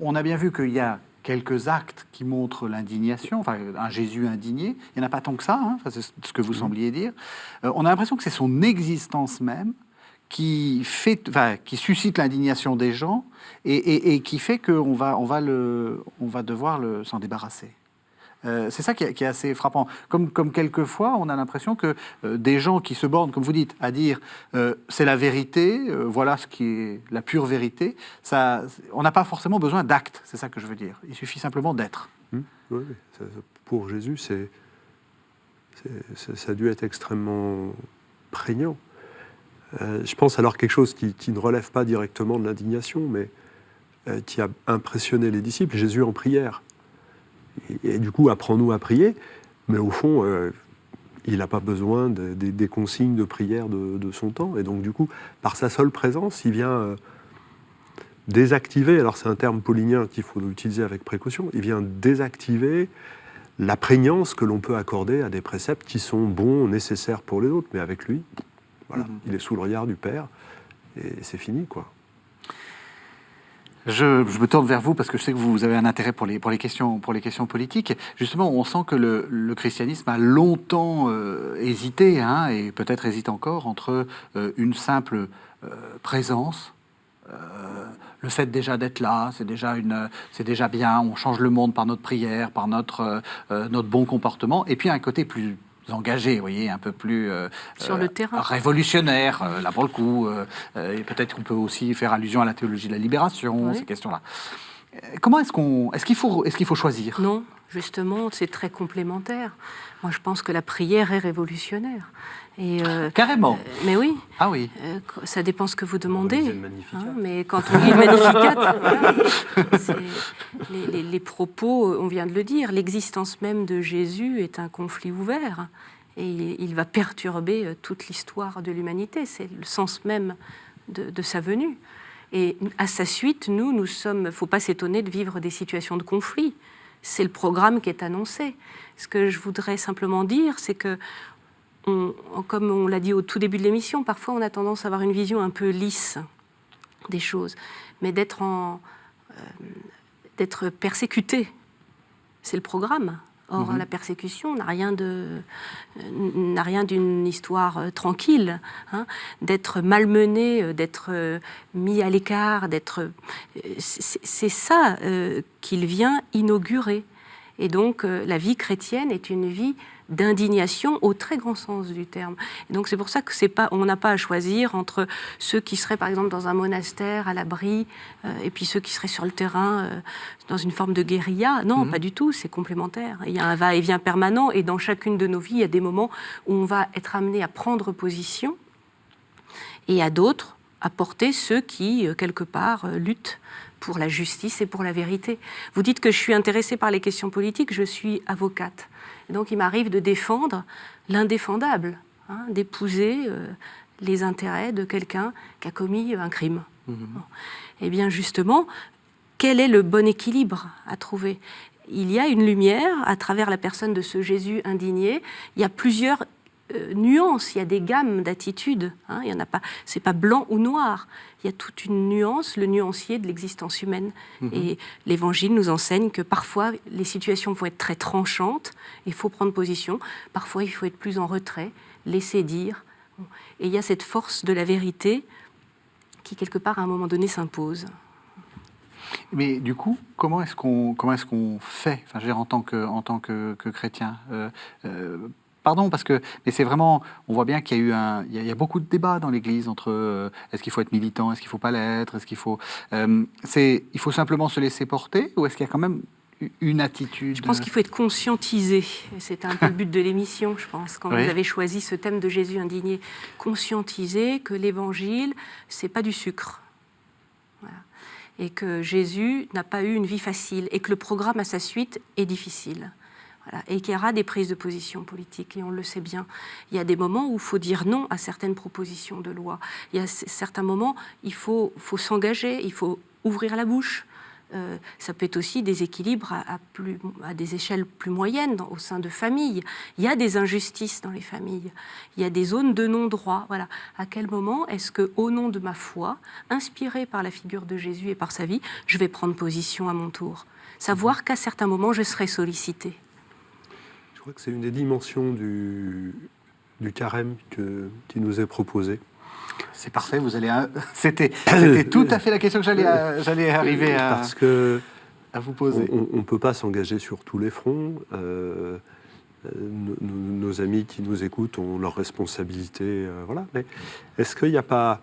S1: on a bien vu qu'il y a quelques actes qui montrent l'indignation, enfin un Jésus indigné. Il n'y en a pas tant que ça, hein, c'est ce que vous sembliez dire. On a l'impression que c'est son existence même qui suscite l'indignation des gens et qui fait qu'on va devoir s'en débarrasser. C'est ça qui est assez frappant. Comme quelquefois, on a l'impression que des gens qui se bornent, comme vous dites, à dire c'est la vérité, voilà ce qui est la pure vérité, on n'a pas forcément besoin d'actes, c'est ça que je veux dire. Il suffit simplement d'être.
S2: Oui, pour Jésus, ça a dû être extrêmement prégnant. Je pense alors quelque chose qui ne relève pas directement de l'indignation, mais qui a impressionné les disciples, Jésus en prière. Et du coup, apprends-nous à prier, mais au fond, il n'a pas besoin des consignes de prière de son temps. Et donc, du coup, par sa seule présence, il vient désactiver, alors c'est un terme paulinien qu'il faut utiliser avec précaution, il vient désactiver la prégnance que l'on peut accorder à des préceptes qui sont bons, nécessaires pour les autres. Mais avec lui, voilà, il est sous le regard du Père, et c'est fini, quoi.
S1: Je me tourne vers vous parce que je sais que vous avez un intérêt pour les questions politiques. Justement, on sent que le christianisme a longtemps hésité, hein, et peut-être hésite encore, entre une simple présence, le fait déjà d'être là, c'est déjà bien, on change le monde par notre prière, par notre bon comportement, et puis un côté plus engagé, vous voyez, un peu plus
S3: sur le terrain,
S1: révolutionnaire, là pour le coup, et peut-être qu'on peut aussi faire allusion à la théologie de la libération,
S3: oui.
S1: Ces questions-là. Comment est-ce qu'il faut choisir?
S3: Non, justement, c'est très complémentaire. Moi, je pense que la prière est révolutionnaire. Et
S1: carrément.
S3: Mais oui.
S1: Ah oui.
S3: Ça dépend ce que vous demandez.
S2: On lit le Magnificat.
S3: Hein, mais quand on lit le Magnificat, les propos, on vient de le dire, l'existence même de Jésus est un conflit ouvert. Et il va perturber toute l'histoire de l'humanité. C'est le sens même de sa venue. Et à sa suite, nous sommes... Il ne faut pas s'étonner de vivre des situations de conflit. C'est le programme qui est annoncé. Ce que je voudrais simplement dire, c'est que, comme on l'a dit au tout début de l'émission, parfois on a tendance à avoir une vision un peu lisse des choses. Mais d'être persécuté, c'est le programme. Or, la persécution n'a rien d'une histoire tranquille, hein, d'être malmené, d'être mis à l'écart, c'est ça qu'il vient inaugurer. Et donc, la vie chrétienne est une vie d'indignation au très grand sens du terme. Et donc c'est pour ça que on n'a pas à choisir entre ceux qui seraient par exemple dans un monastère à l'abri et puis ceux qui seraient sur le terrain dans une forme de guérilla. Non, pas du tout, c'est complémentaire. Il y a un va-et-vient permanent et dans chacune de nos vies, il y a des moments où on va être amené à prendre position et à d'autres à porter ceux qui, quelque part, luttent pour la justice et pour la vérité. Vous dites que je suis intéressée par les questions politiques, je suis avocate. Et donc il m'arrive de défendre l'indéfendable, hein, d'épouser les intérêts de quelqu'un qui a commis un crime. Et bien justement, quel est le bon équilibre à trouver ? Il y a une lumière à travers la personne de ce Jésus indigné. Il y a plusieurs nuances, il y a des gammes d'attitudes. Hein, il y en a pas, c'est pas blanc ou noir. Il y a toute une nuance, le nuancier de l'existence humaine. Et l'Évangile nous enseigne que parfois les situations vont être très tranchantes, il faut prendre position. Parfois il faut être plus en retrait, laisser dire. Et il y a cette force de la vérité qui quelque part à un moment donné s'impose.
S1: Mais du coup, comment est-ce qu'on fait, enfin, je veux dire, en tant que chrétien pardon, mais c'est vraiment, on voit bien qu'il y a il y a beaucoup de débats dans l'Église entre est-ce qu'il faut être militant, est-ce qu'il ne faut pas l'être, est-ce qu'il faut, il faut simplement se laisser porter, ou est-ce qu'il y a quand même une attitude?
S3: Je pense qu'il faut être conscientisé. C'était un peu le but de l'émission, je pense, quand vous avez choisi ce thème de Jésus indigné. Conscientiser que l'Évangile, c'est pas du sucre. Voilà. Et que Jésus n'a pas eu une vie facile, et que le programme à sa suite est difficile. Voilà. Et qu'il y aura des prises de position politiques, et on le sait bien. Il y a des moments où il faut dire non à certaines propositions de loi. Il y a certains moments, il faut s'engager, il faut ouvrir la bouche. Ça peut être aussi des équilibres à des échelles plus moyennes au sein de familles. Il y a des injustices dans les familles. Il y a des zones de non-droit. Voilà. À quel moment est-ce que, au nom de ma foi, inspirée par la figure de Jésus et par sa vie, je vais prendre position à mon tour? Savoir qu'à certains moments, je serai sollicitée.
S2: Je crois que c'est une des dimensions du carême qui nous est proposé.
S1: C'est parfait, c'était tout à fait la question que j'allais arriver à vous poser.
S2: On ne peut pas s'engager sur tous les fronts. Nos amis qui nous écoutent ont leurs responsabilités. Voilà. Mais est-ce qu'il n'y a pas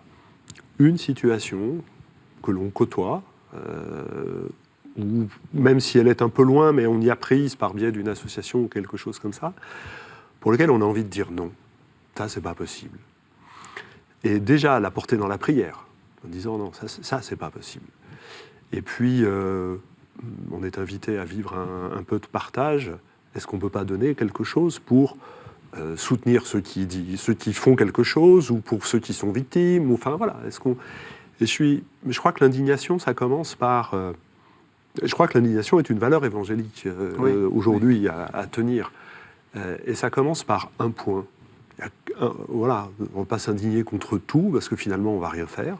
S2: une situation que l'on côtoie, ou même si elle est un peu loin, mais on y a prise par biais d'une association ou quelque chose comme ça, pour lequel on a envie de dire non, ça c'est pas possible. Et déjà la porter dans la prière, en disant non, ça c'est pas possible. Et puis on est invité à vivre un peu de partage. Est-ce qu'on peut pas donner quelque chose pour soutenir ceux qui font quelque chose, ou pour ceux qui sont victimes, ou, enfin voilà. Je crois que l'indignation, ça commence par. Je crois que l'indignation est une valeur évangélique aujourd'hui à tenir. Et ça commence par un point. Voilà, on ne va pas s'indigner contre tout, parce que finalement, on ne va rien faire.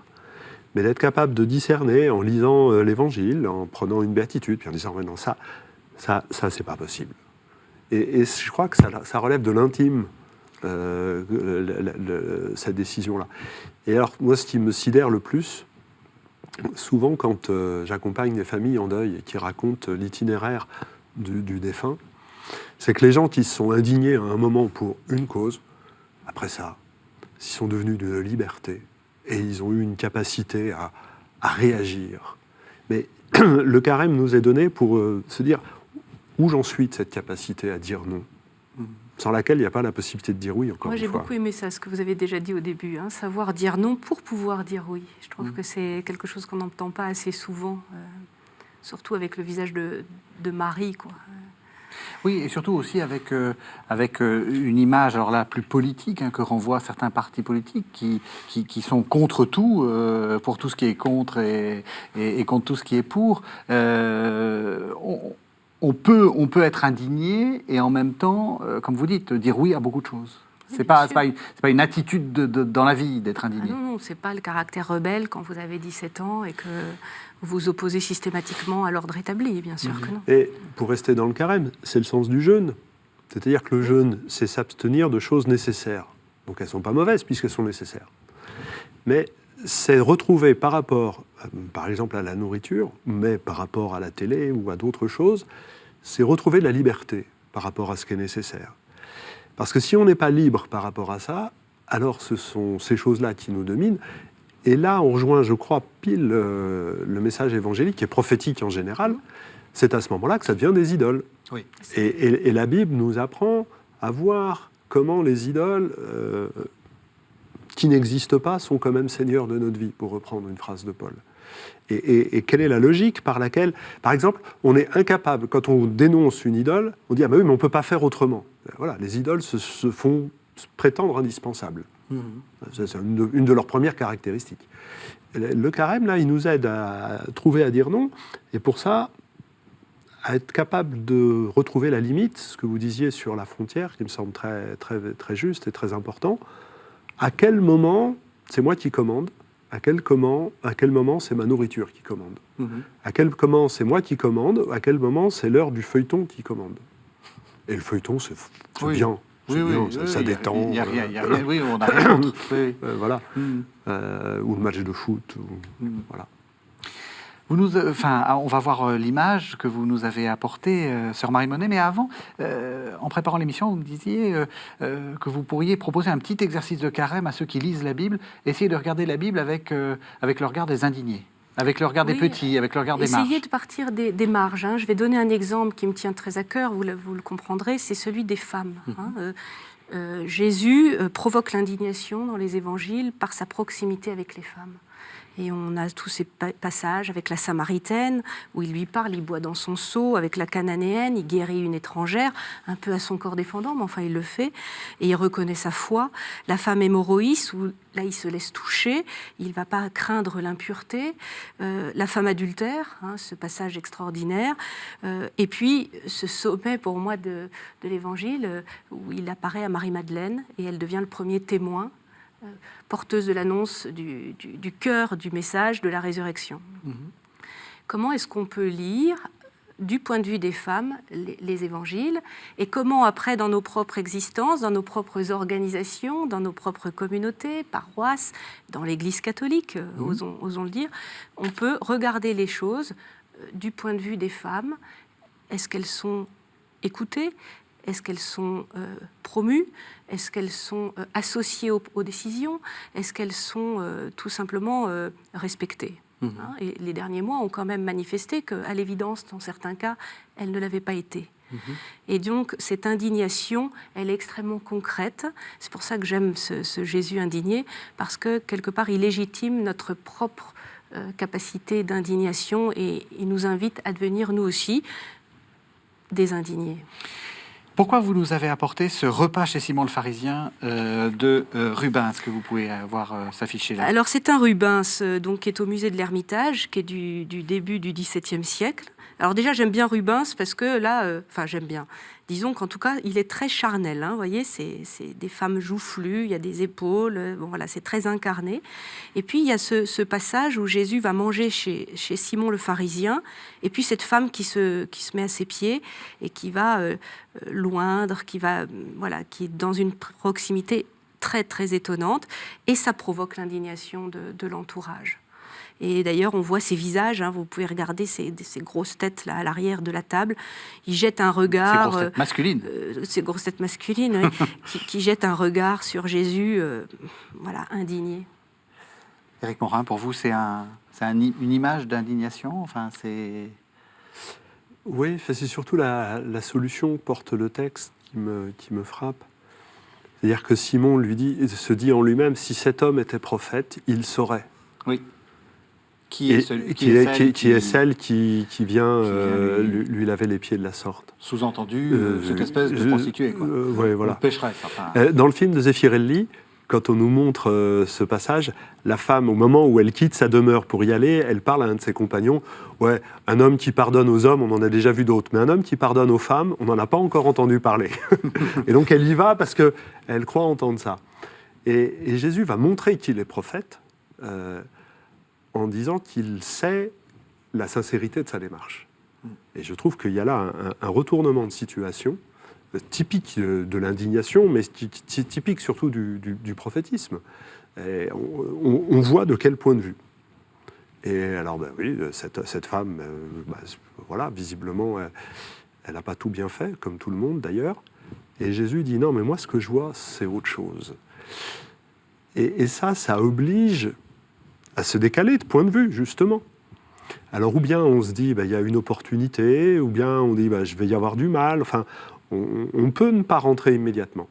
S2: Mais d'être capable de discerner en lisant l'Évangile, en prenant une béatitude, puis en disant non, ça c'est pas possible. Et je crois que ça relève de l'intime, cette décision-là. Et alors, moi, ce qui me sidère le plus, souvent, quand j'accompagne des familles en deuil et qui racontent l'itinéraire du défunt, c'est que les gens qui se sont indignés à un moment pour une cause, après ça, ils sont devenus d'une liberté et ils ont eu une capacité à réagir. Mais le carême nous est donné pour se dire où j'en suis de cette capacité à dire non, sans laquelle il n'y a pas la possibilité de dire oui, encore une fois.
S3: Moi, j'ai beaucoup aimé ça, ce que vous avez déjà dit au début, hein, savoir dire non pour pouvoir dire oui. Je trouve que c'est quelque chose qu'on n'entend pas assez souvent, surtout avec le visage de Marie, quoi.
S1: Oui, et surtout aussi avec une image, alors là, plus politique, hein, que renvoient certains partis politiques qui sont contre tout, pour tout ce qui est contre et contre tout ce qui est pour. On peut être indigné et en même temps, comme vous dites, dire oui à beaucoup de choses. C'est
S3: bien
S1: pas,
S3: sûr.
S1: c'est pas une attitude dans la vie d'être
S3: Ah
S1: indigné.
S3: non, c'est pas le caractère rebelle quand vous avez 17 ans et que vous vous opposez systématiquement à l'ordre établi, bien sûr que non.
S2: Et pour rester dans le carême, c'est le sens du jeûne. C'est-à-dire que le jeûne, c'est s'abstenir de choses nécessaires. Donc elles ne sont pas mauvaises puisqu'elles sont nécessaires. Mais c'est retrouver par rapport, par exemple, à la nourriture, mais par rapport à la télé ou à d'autres choses, c'est retrouver de la liberté par rapport à ce qui est nécessaire. Parce que si on n'est pas libre par rapport à ça, alors ce sont ces choses-là qui nous dominent. Et là, on rejoint, je crois, pile le message évangélique, qui est prophétique en général. C'est à ce moment-là que ça devient des idoles.
S1: Oui.
S2: Et la Bible nous apprend à voir comment les idoles qui n'existent pas sont quand même seigneurs de notre vie, pour reprendre une phrase de Paul. Et quelle est la logique par laquelle, par exemple, on est incapable, quand on dénonce une idole, on dit « Ah ben oui, mais on ne peut pas faire autrement ». Voilà, les idoles se font prétendre indispensables. C'est une de leurs premières caractéristiques. Le carême, là, il nous aide à trouver, à dire non, et pour ça, à être capable de retrouver la limite, ce que vous disiez sur la frontière, qui me semble très, très, très juste et très important. À quel moment c'est moi qui commande ? À quel moment c'est ma nourriture qui commande ? À quel moment c'est moi qui commande ? À quel moment c'est l'heure du feuilleton qui commande ? Et le feuilleton, c'est
S1: Oui.
S2: bien.
S1: Oui,
S2: C'est bien,
S1: oui,
S2: ça détend.
S1: Il y a rien, oui, on n'a rien contre. Oui, oui.
S2: Voilà. Ou le match de foot. Voilà.
S1: On va voir l'image que vous nous avez apportée, sœur Marie-Monnet, mais avant, en préparant l'émission, vous me disiez que vous pourriez proposer un petit exercice de carême à ceux qui lisent la Bible, essayer de regarder la Bible avec le regard des indignés, avec le regard des petits, avec le regard des marges.
S3: Essayez de partir des marges. Je vais donner un exemple qui me tient très à cœur, vous le comprendrez, c'est celui des femmes. Jésus provoque l'indignation dans les évangiles par sa proximité avec les femmes. Et on a tous ces passages avec la Samaritaine, où il lui parle, il boit dans son seau, avec la Cananéenne, il guérit une étrangère, un peu à son corps défendant, mais enfin il le fait, et il reconnaît sa foi. La femme hémorroïs, où là il se laisse toucher, il ne va pas craindre l'impureté. La femme adultère, ce passage extraordinaire. Et puis ce sommet pour moi de l'Évangile, où il apparaît à Marie-Madeleine, et elle devient le premier témoin, porteuse de l'annonce du cœur du message de la résurrection. Comment est-ce qu'on peut lire, du point de vue des femmes, les évangiles, et comment après, dans nos propres existences, dans nos propres organisations, dans nos propres communautés, paroisses, dans l'Église catholique, osons le dire, on peut regarder les choses du point de vue des femmes. Est-ce qu'elles sont écoutées ? Est-ce qu'elles sont promues ? Est-ce qu'elles sont associées aux décisions ? Est-ce qu'elles sont tout simplement respectées ? Et les derniers mois ont quand même manifesté qu'à l'évidence, dans certains cas, elles ne l'avaient pas été. Et donc, cette indignation, elle est extrêmement concrète. C'est pour ça que j'aime ce Jésus indigné, parce que, quelque part, il légitime notre propre capacité d'indignation et il nous invite à devenir, nous aussi, des indignés.
S1: Pourquoi vous nous avez apporté ce repas chez Simon le pharisien de Rubens, que vous pouvez voir s'afficher là?
S3: Alors c'est un Rubens donc, qui est au musée de l'Ermitage, qui est du début du XVIIe siècle. Alors déjà j'aime bien Rubens parce que là, j'aime bien, disons qu'en tout cas il est très charnel, vous voyez, c'est des femmes joufflues, il y a des épaules, c'est très incarné. Et puis il y a ce passage où Jésus va manger chez Simon le pharisien, et puis cette femme qui se met à ses pieds et qui va loindre, qui est dans une proximité très très étonnante, et ça provoque l'indignation de l'entourage. Et d'ailleurs, on voit ces visages, vous pouvez regarder ces grosses têtes là, à l'arrière de la table. Ils jettent un regard...
S1: Ces grosses têtes masculines.
S3: Ces grosses têtes masculines, oui, qui jettent un regard sur Jésus, indigné.
S1: Éric Morin, pour vous, c'est une image d'indignation,
S2: Oui, c'est surtout la solution que porte le texte qui me frappe. C'est-à-dire que Simon se dit en lui-même, si cet homme était prophète, il saurait.
S1: Oui. Qui est
S2: celle qui vient lui laver les pieds de la sorte.
S1: Sous-entendu, cette espèce de prostituée, quoi.
S2: Ouais, voilà.
S1: Une pécheresse,
S2: Dans le film de Zeffirelli, quand on nous montre ce passage, la femme, au moment où elle quitte sa demeure pour y aller, elle parle à un de ses compagnons. Ouais, un homme qui pardonne aux hommes, on en a déjà vu d'autres, mais un homme qui pardonne aux femmes, on n'en a pas encore entendu parler. Et donc elle y va parce qu'elle croit entendre ça. Et Jésus va montrer qu'il est prophète en disant qu'il sait la sincérité de sa démarche. Et je trouve qu'il y a là un retournement de situation typique de l'indignation, mais typique surtout du prophétisme. Et on voit de quel point de vue. Et alors, ben oui, cette femme, voilà, visiblement, elle n'a pas tout bien fait, comme tout le monde d'ailleurs. Et Jésus dit, non, mais moi, ce que je vois, c'est autre chose. Et ça oblige à se décaler de point de vue, justement. Alors, ou bien on se dit, il y a une opportunité, ou bien on dit, je vais y avoir du mal. Enfin, on peut ne pas rentrer immédiatement.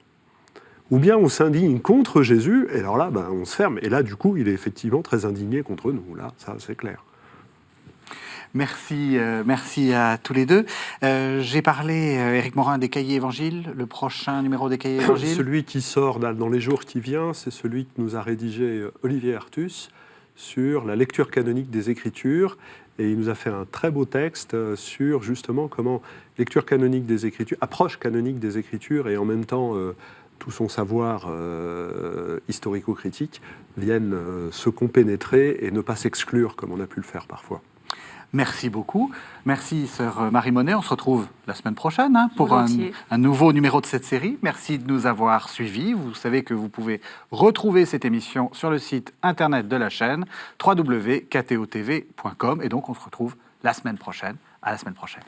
S2: Ou bien on s'indigne contre Jésus, et alors là, on se ferme. Et là, du coup, il est effectivement très indigné contre nous. Là, ça, c'est clair.
S1: Merci, merci à tous les deux. J'ai parlé, Éric Morin, des Cahiers Évangiles, le prochain numéro des Cahiers Évangiles.
S2: Celui qui sort dans les jours qui viennent, c'est celui que nous a rédigé Olivier Artus sur la lecture canonique des Écritures. Et il nous a fait un très beau texte sur justement comment lecture canonique des Écritures, approche canonique des Écritures et en même temps tout son savoir historico-critique viennent se compénétrer et ne pas s'exclure comme on a pu le faire parfois.
S1: Merci beaucoup. Merci, sœur Marie Monet. On se retrouve la semaine prochaine pour un nouveau numéro de cette série. Merci de nous avoir suivis. Vous savez que vous pouvez retrouver cette émission sur le site internet de la chaîne www.ktotv.com. Et donc, on se retrouve la semaine prochaine. À la semaine prochaine.